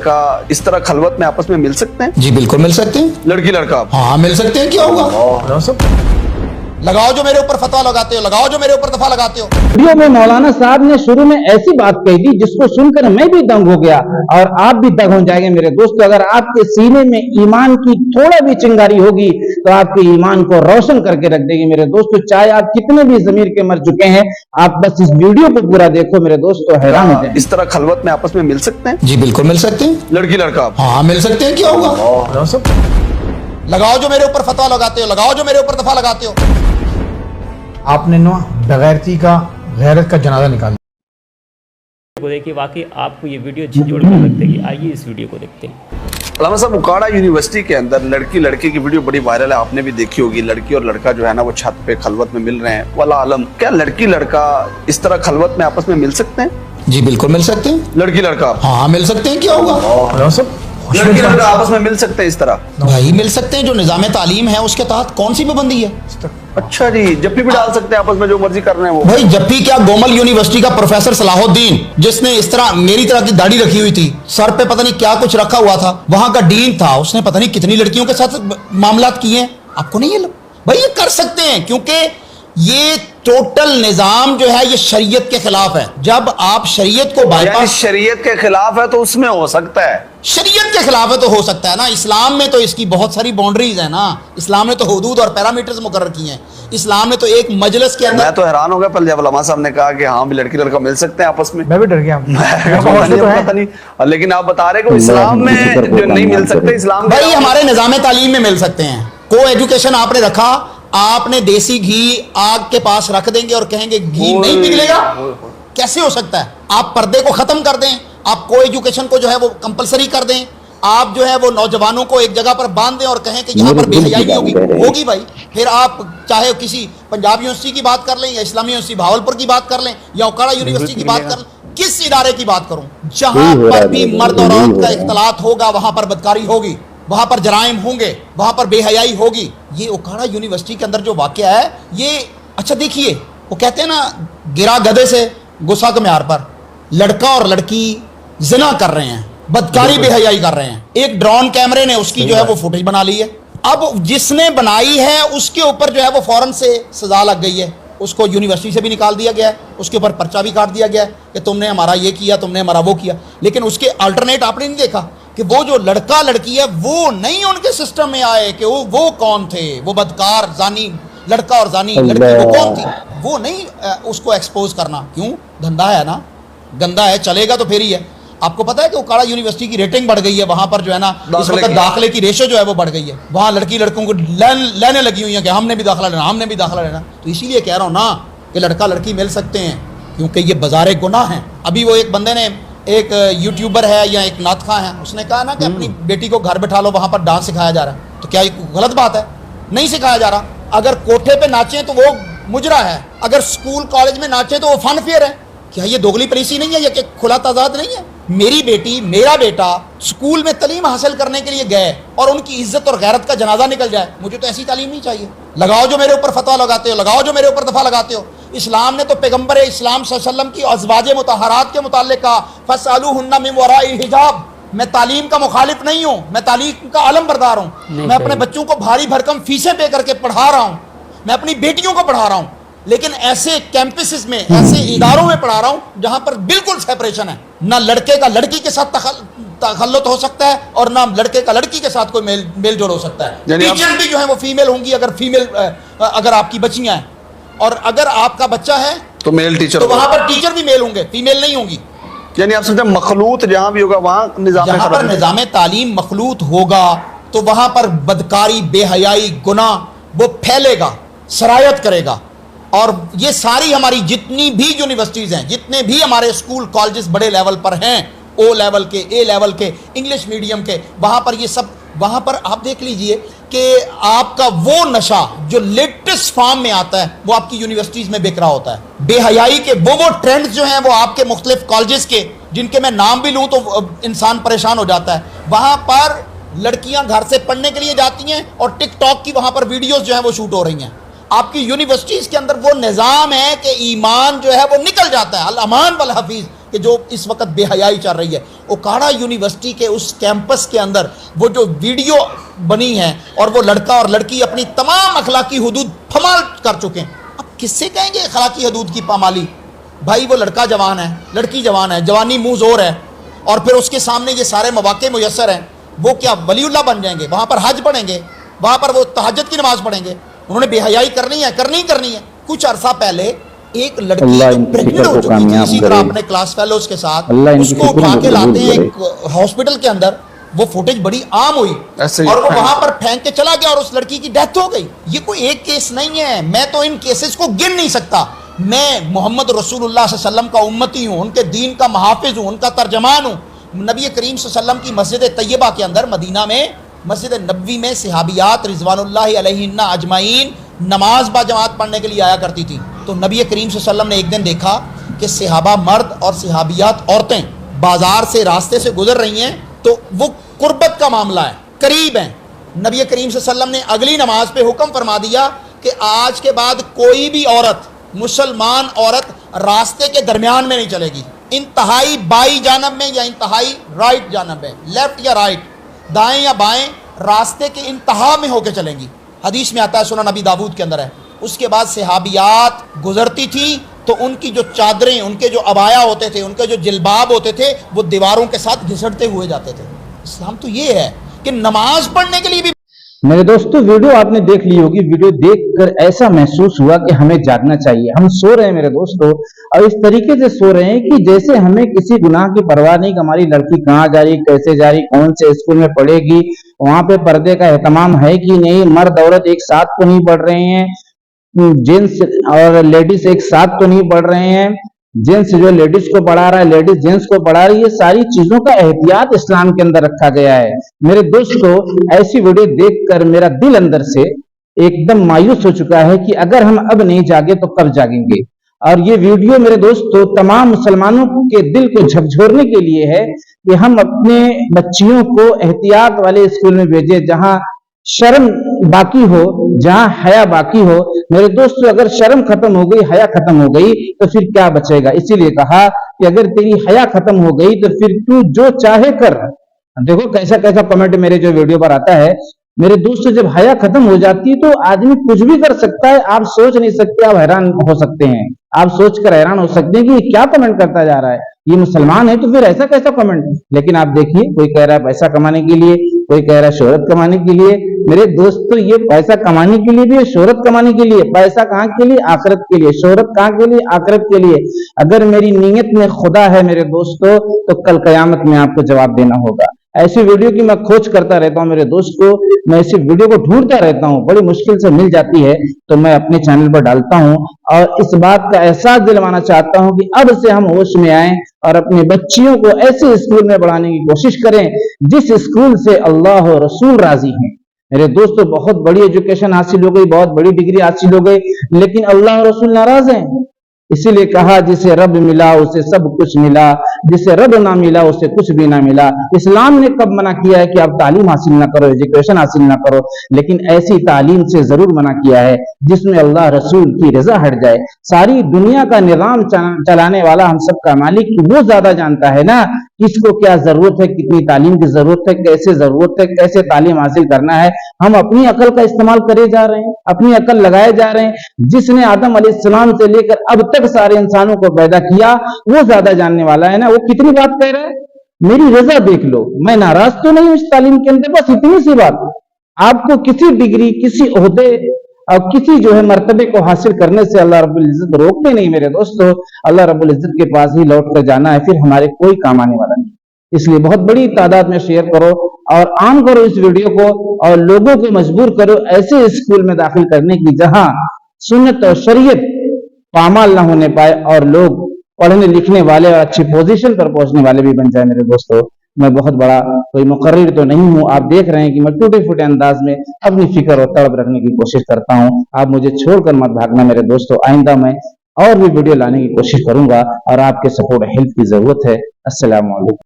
लड़का इस तरह खलवत में आपस में मिल सकते हैं? जी बिल्कुल मिल सकते हैं। लड़की लड़का? हाँ मिल सकते हैं, क्या होगा। लगाओ जो मेरे ऊपर फतवा लगाते हो, लगाओ जो मेरे ऊपर दफा लगाते हो। वीडियो में मौलाना साहब ने शुरू में ऐसी बात कही थी जिसको सुनकर मैं भी दंग हो गया और आप भी दंग हो जाएंगे मेरे दोस्तों। अगर आपके सीने में ईमान की थोड़ा भी चिंगारी होगी तो आपके ईमान को रोशन करके रख देगी मेरे दोस्तों। चाहे आप कितने भी ज़मीर के मर चुके हैं, आप बस इस वीडियो को पूरा देखो मेरे दोस्तों, हैरान हो जाएंगे। इस तरह खलवत में आपस में मिल सकते हैं? जी बिल्कुल मिल सकते हैं। लड़की लड़का? हाँ मिल सकते हैं, क्या होगा। लगाओ जो मेरे ऊपर फतवा लगाते हो, लगाओ जो मेरे ऊपर दफा लगाते हो। आपने ना बगैरती का गैरत का जनाजा निकाल को देखिए, वाकई आपको ये वीडियो झिझोड़ कर रख देगी। आइए इस वीडियो को देखते हैं। अल्लामा साहब, उकाड़ा यूनिवर्सिटी के अंदर लड़की लड़के की वीडियो बड़ी वायरल है, आपने भी देखी होगी। लड़की और लड़का जो है ना वो छत पे खलवत में मिल रहे हैं। वाला आलम, क्या लड़की लड़का इस तरह खलवत में आपस में मिल सकते हैं? जी बिल्कुल मिल सकते हैं। लड़की लड़का? हाँ मिल सकते हैं, क्या होगा। लड़की लड़का आपस में मिल सकते हैं इस तरह? भाई मिल सकते हैं, जो निजाम तालीम है उसके तहत कौन सी पाबंदी है। अच्छा जी, जब भी डाल सकते हैं आपस में जो मर्जी कर रहे हैं वो। भाई जब भी क्या, गोमल यूनिवर्सिटी का प्रोफेसर सलाहुद्दीन जिसने इस तरह मेरी तरह की दाढ़ी रखी हुई थी, सर पे पता नहीं क्या कुछ रखा हुआ था, वहां का डीन था, उसने पता नहीं कितनी लड़कियों के साथ मामलात किए हैं। आपको नहीं है भाई, ये कर सकते हैं क्योंकि ये टोटल निजाम जो है ये शरीयत के खिलाफ है। जब आप शरीयत को बाईपास, शरीयत के खिलाफ है तो उसमें हो सकता है। शरीयत के खिलाफ है तो हो सकता है ना। इस्लाम में तो इसकी बहुत सारी बाउंड्रीज है ना। इस्लाम ने तो हुदूद और पैरामीटर्स मुकर्रर किए हैं। इस्लाम ने तो एक मजलिस के अंदर, मैं तो हैरान हो गया पहले जब उलमा साहब ने कहा कि हाँ भी लड़की लड़का मिल सकते हैं आपस में। मैं भी डर गया। पता नहीं, लेकिन आप बता रहे कि इस्लाम में जो नहीं मिल सकते, इस्लाम भाई हमारे निजाम तालीम में मिल सकते हैं। को एजुकेशन आपने रखा, आपने देसी घी आग के पास रख देंगे और कहेंगे घी नहीं पिघलेगा, कैसे हो सकता है। आप पर्दे को खत्म कर दें, आप को एजुकेशन को जो है वो कंपलसरी कर दें, आप जो है वो नौजवानों को एक जगह पर बांध दें और कहें कि यहाँ पर बेहयाई होगी भाई। फिर आप चाहे किसी पंजाब यूनिवर्सिटी की बात कर लें या इस्लामी यूनिवर्सिटी भावलपुर की बात कर लें या उकाड़ा यूनिवर्सिटी की बात कर लें, किस इदारे की बात करूं, जहां पर भी मर्द और औरत का इख्तलात होगा वहां पर बदकारी होगी, वहां पर जराइम होंगे, वहां पर बेहयाई होगी। ये उकाड़ा यूनिवर्सिटी के अंदर जो वाकया है ये, अच्छा देखिए, वो कहते हैं ना गिरा गधे से गुस्सा के म्यार पर, लड़का और लड़की जिना कर रहे हैं, बदकारी बेहयाई कर रहे हैं। एक ड्रोन कैमरे ने उसकी जो है वो फुटेज बना ली है। अब जिसने बनाई है उसके ऊपर जो है वो फौरन से सजा लग गई है, उसको यूनिवर्सिटी से भी निकाल दिया गया है, उसके ऊपर पर्चा भी काट दिया गया है कि तुमने हमारा ये किया, तुमने हमारा वो किया। लेकिन उसके अल्टरनेट आपने नहीं देखा कि वो जो लड़का लड़की है वो नहीं उनके सिस्टम में आए कि वो कौन थे, वो बदकार जानी लड़का और जानी लड़की वो कौन थी, वो नहीं उसको एक्सपोज करना। क्यों? धंधा है ना, गंदा है, चलेगा तो फिर ही है। आपको पता है कि उकाड़ा यूनिवर्सिटी की रेटिंग बढ़ गई है, वहां पर जो है ना इस वक्त दाखिले की रेशो जो है वो बढ़ गई है। वहां लड़की लड़कों को लेने लगी हुई है कि हमने भी दाखिला लेना, हमने भी दाखिला लेना। तो इसीलिए कह रहा हूं ना कि लड़का लड़की मिल सकते हैं, क्योंकि ये बाजारे गुनाह है। अभी वो एक बंदे ने, एक यूट्यूबर है या एक नातखा है, उसने कहा ना कि अपनी बेटी को घर बैठा लो, वहां पर डांस सिखाया जा रहा है। तो क्या ये गलत बात है? नहीं सिखाया जा रहा। अगर कोठे पे नाचे तो वो मुजरा है, अगर स्कूल कॉलेज में नाचे तो वो फन फेयर है। क्या ये दोगली परीसी नहीं है? ये खुला तजाद नहीं है? मेरी बेटी मेरा बेटा स्कूल में तालीम हासिल करने के लिए गए और उनकी इज्जत और गैरत का जनाजा निकल जाए, मुझे तो ऐसी तालीम नहीं चाहिए। लगाओ जो मेरे ऊपर फतवा लगाते हो, लगाओ जो मेरे ऊपर दफा लगाते हो। इस्लाम ने तो पैगंबर इस्लाम सल्लल्लाहु अलैहि वसल्लम की अज़वाजे मुतहरात के मुताल्लिक कहा फसअलूहुन्ना मिन वराई हिजाब। मैं तालीम का मुखालिफ नहीं हूँ, मैं तालीम का अलम बरदार हूँ। मैं अपने बच्चों को भारी भरकम फीसें पे करके पढ़ा रहा हूँ, मैं अपनी बेटियों को पढ़ा रहा हूँ, लेकिन ऐसे कैंपसेस में, ऐसे इदारों में पढ़ा रहा हूं जहां पर बिल्कुल सेपरेशन है। ना लड़के का लड़की के साथ तखल्लुत हो सकता है और ना लड़के का लड़की के साथ कोई मेल जोड़ हो सकता है। टीचर भी जो है वो फीमेल होंगी, अगर आपकी बच्चियां हैं, और अगर आपका बच्चा है तो मेल टीचर, तो वहां पर टीचर भी मेल होंगे, फीमेल नहीं होंगी। यानी आप समझते हैं मखलूत जहां भी होगा वहां निजाम तालीम मखलूत होगा तो वहां पर बदकारी, बेहयाई, गुनाह वो फैलेगा, सरायत करेगा। और ये सारी हमारी जितनी भी यूनिवर्सिटीज़ हैं, जितने भी हमारे स्कूल कॉलेजेस बड़े लेवल पर हैं, ओ लेवल के, ए लेवल के, इंग्लिश मीडियम के, वहाँ पर ये सब, वहाँ पर आप देख लीजिए कि आपका वो नशा जो लेटेस्ट फॉर्म में आता है वो आपकी यूनिवर्सिटीज़ में बिक रहा होता है। बेहयाई के वो ट्रेंड्स जो हैं वो आपके मुख्तलिफ कॉलेजेस के, जिनके मैं नाम भी लूँ तो इंसान परेशान हो जाता है, वहाँ पर लड़कियाँ घर से पढ़ने के लिए जाती हैं और टिकटॉक की वहाँ पर वीडियोज़ जो हैं वो शूट हो रही हैं। आपकी यूनिवर्सिटीज के अंदर वो निज़ाम है कि ईमान जो है वो निकल जाता है, अल अमान वल हफीज, कि जो इस वक्त बेहयाई चल रही है। اوکاڑا یونیورسٹی کے اس کیمپس کے اندر وہ جو ویڈیو بنی ہے اور وہ لڑکا اور لڑکی اپنی تمام اخلاقی حدود پامال کر چکے ہیں. اب کس سے کہیں گے اخلاقی حدود کی پامالی؟ بھائی وہ لڑکا جوان ہے، لڑکی جوان ہے، جوانی منہ زور ہے، اور پھر اس کے سامنے یہ سارے مواقع میسر ہیں. وہ کیا ولی اللہ بن جائیں گے؟ وہاں پر حج پڑھیں گے، وہاں پر وہ تہجد کی نماز پڑھیں گے. انہوں نے بے حیائی کرنی ہے. کچھ عرصہ پہلے ایک لڑکی پریگننٹ ہو چکی تھی اسی طرح اپنے کلاس فیلوز کے ساتھ، اس کو اٹھا کے لاتے ہیں ایک ہاسپٹل کے اندر. وہ فوٹیج بڑی عام ہوئی اور وہ وہاں پر پھینک کے چلا گیا اور اس لڑکی کی ڈیتھ ہو گئی. یہ کوئی ایک کیس نہیں ہے، میں تو ان کیسز کو گن نہیں سکتا. میں محمد رسول اللہ صلی اللہ علیہ وسلم کا امتی ہوں، ان کے دین کا محافظ ہوں، ان کا ترجمان ہوں. نبی کریم صلی اللہ علیہ وسلم کی مسجد طیبہ کے اندر مدینہ میں مسجد نبوی میں صحابیات رضوان اللہ علیہن اجمعین نماز با جماعت پڑھنے کے لیے آیا کرتی تھی. تو نبی کریم صلی اللہ علیہ وسلم نے ایک دن دیکھا کہ صحابہ مرد اور صحابیات عورتیں بازار سے راستے سے گزر رہی ہیں، تو وہ قربت کا معاملہ ہے، قریب ہیں. نبی کریم صلی اللہ علیہ وسلم نے اگلی نماز پہ حکم فرما دیا کہ آج کے بعد کوئی بھی عورت، مسلمان عورت راستے کے درمیان میں نہیں چلے گی. انتہائی بائی جانب میں یا انتہائی رائٹ جانب میں، لیفٹ یا رائٹ، دائیں یا بائیں، راستے کے انتہا میں ہو کے چلیں گی. حدیث میں آتا ہے، سنن نبی داود کے اندر ہے. اس کے بعد صحابیات گزرتی تھی تو ان کی جو چادریں، ان کے جو عبایا ہوتے تھے، ان کے جو جلباب ہوتے تھے، وہ دیواروں کے ساتھ گھسٹتے ہوئے جاتے تھے. اسلام تو یہ ہے کہ نماز پڑھنے کے لیے بھی. میرے دوستو ویڈیو آپ نے دیکھ لی ہوگی. ویڈیو دیکھ کر ایسا محسوس ہوا کہ ہمیں جاگنا چاہیے. ہم سو رہے ہیں میرے دوستو، اور اس طریقے سے سو رہے ہیں کہ جیسے ہمیں کسی گناہ کی پرواہ نہیں کہ ہماری لڑکی کہاں جا رہی، کیسے جا رہی، کون سے اسکول میں پڑھے گی، وہاں پہ پردے کا اہتمام ہے کہ نہیں، مرد عورت ایک ساتھ تو نہیں پڑھ رہے ہیں، جینس اور لیڈیز ایک ساتھ تو نہیں پڑھ رہے ہیں، جینس جو لیڈیز کو پڑھا رہا ہے، لیڈیز جینس کو پڑھا رہی ہے. یہ ساری چیزوں کا احتیاط اسلام کے اندر رکھا گیا ہے. میرے دوستو ایسی ویڈیو دیکھ کر میرا دل اندر سے ایک دم مایوس ہو چکا ہے کہ اگر ہم اب نہیں جاگے تو کب جاگیں گے. اور یہ ویڈیو میرے دوستو تمام مسلمانوں کے دل کو جھکجھورنے کے لیے ہے کہ ہم اپنے بچیوں کو احتیاط والے اسکول میں بھیجیں، جہاں شرم باقی ہو، جہاں حیا باقی ہو. میرے دوستو اگر شرم ختم ہو گئی، حیا ختم ہو گئی تو پھر کیا بچے گا؟ اسی لیے کہا کہ اگر تیری حیا ختم ہو گئی تو پھر تو جو چاہے کر. دیکھو کیسا کیسا کمنٹ میرے جو ویڈیو پر آتا ہے. میرے دوستو جب حیا ختم ہو جاتی ہے تو آدمی کچھ بھی کر سکتا ہے. آپ سوچ نہیں سکتے، آپ حیران ہو سکتے ہیں، آپ سوچ کر حیران ہو سکتے ہیں کہ یہ کیا کمنٹ کرتا جا رہا ہے، یہ مسلمان ہے تو پھر ایسا کیسا کمنٹ. لیکن آپ دیکھیے، کوئی کہہ رہا ہے پیسہ کمانے کے لیے، کوئی کہہ رہا ہے شہرت کمانے کے لیے. میرے دوستو یہ پیسہ کمانے کے لیے بھی ہے، شہرت کمانے کے لیے. پیسہ کہاں کے لیے؟ آخرت کے لیے. شہرت کہاں کے لیے؟ آخرت کے لیے. اگر میری نیت میں خدا ہے میرے دوستو تو کل قیامت میں آپ کو جواب دینا ہوگا. ایسی ویڈیو کی میں کھوج کرتا رہتا ہوں میرے دوستو، میں ایسی ویڈیو کو ڈھونڈتا رہتا ہوں، بڑی مشکل سے مل جاتی ہے تو میں اپنے چینل پر ڈالتا ہوں. اور اس بات کا احساس دلوانا چاہتا ہوں کہ اب سے ہم ہوش میں آئیں اور اپنی بچیوں کو ایسے اسکول میں پڑھانے کی کوشش کریں جس اسکول سے اللہ و رسول راضی ہیں. میرے دوستو بہت بڑی ایجوکیشن حاصل ہو گئی، بہت بڑی ڈگری حاصل ہو گئی، لیکن اللہ و رسول ناراض ہیں. اسی لیے کہا جسے رب ملا اسے سب کچھ ملا، جسے رب نہ ملا اسے کچھ بھی نہ ملا. اسلام نے کب منع کیا ہے کہ آپ تعلیم حاصل نہ کرو، ایجوکیشن حاصل نہ کرو؟ لیکن ایسی تعلیم سے ضرور منع کیا ہے جس میں اللہ رسول کی رضا ہٹ جائے. ساری دنیا کا نظام چلانے والا، ہم سب کا مالک وہ زیادہ جانتا ہے نا کس کو کیا ضرورت ہے، کتنی تعلیم کی ضرورت ہے، کیسے ضرورت ہے، کیسے تعلیم حاصل کرنا ہے. ہم اپنی عقل کا استعمال کرے جا رہے ہیں، اپنی عقل لگائے جا رہے ہیں. جس نے آدم علیہ السلام سے لے کر اب تک سارے انسانوں کو پیدا کیا وہ زیادہ جاننے والا ہے نا. وہ کتنی بات کہہ رہا ہے، میری رضا دیکھ لو، میں ناراض تو نہیں ہوں اس تعلیم کے اندر. بس اتنی سی بات. آپ کو کسی ڈگری، کسی عہدے اور کسی جو ہے مرتبے کو حاصل کرنے سے اللہ رب العزت روکتے نہیں میرے دوستو. اللہ رب العزت کے پاس ہی لوٹ کر جانا ہے، پھر ہمارے کوئی کام آنے والا نہیں. اس لیے بہت بڑی تعداد میں شیئر کرو اور عام کرو اس ویڈیو کو، اور لوگوں کو مجبور کرو ایسے اسکول میں داخل کرنے کی جہاں سنت اور شریعت پامال نہ ہونے پائے اور لوگ پڑھنے لکھنے والے اور اچھی پوزیشن پر پہنچنے والے بھی بن جائے. میرے دوستو میں بہت بڑا کوئی مقرر تو نہیں ہوں. آپ دیکھ رہے ہیں کہ میں ٹوٹے پھوٹے انداز میں اپنی فکر اور طلب رکھنے کی کوشش کرتا ہوں. آپ مجھے چھوڑ کر مت بھاگنا میرے دوستو. آئندہ میں اور بھی ویڈیو لانے کی کوشش کروں گا اور آپ کے سپورٹ ہیلپ کی ضرورت ہے. السلام علیکم.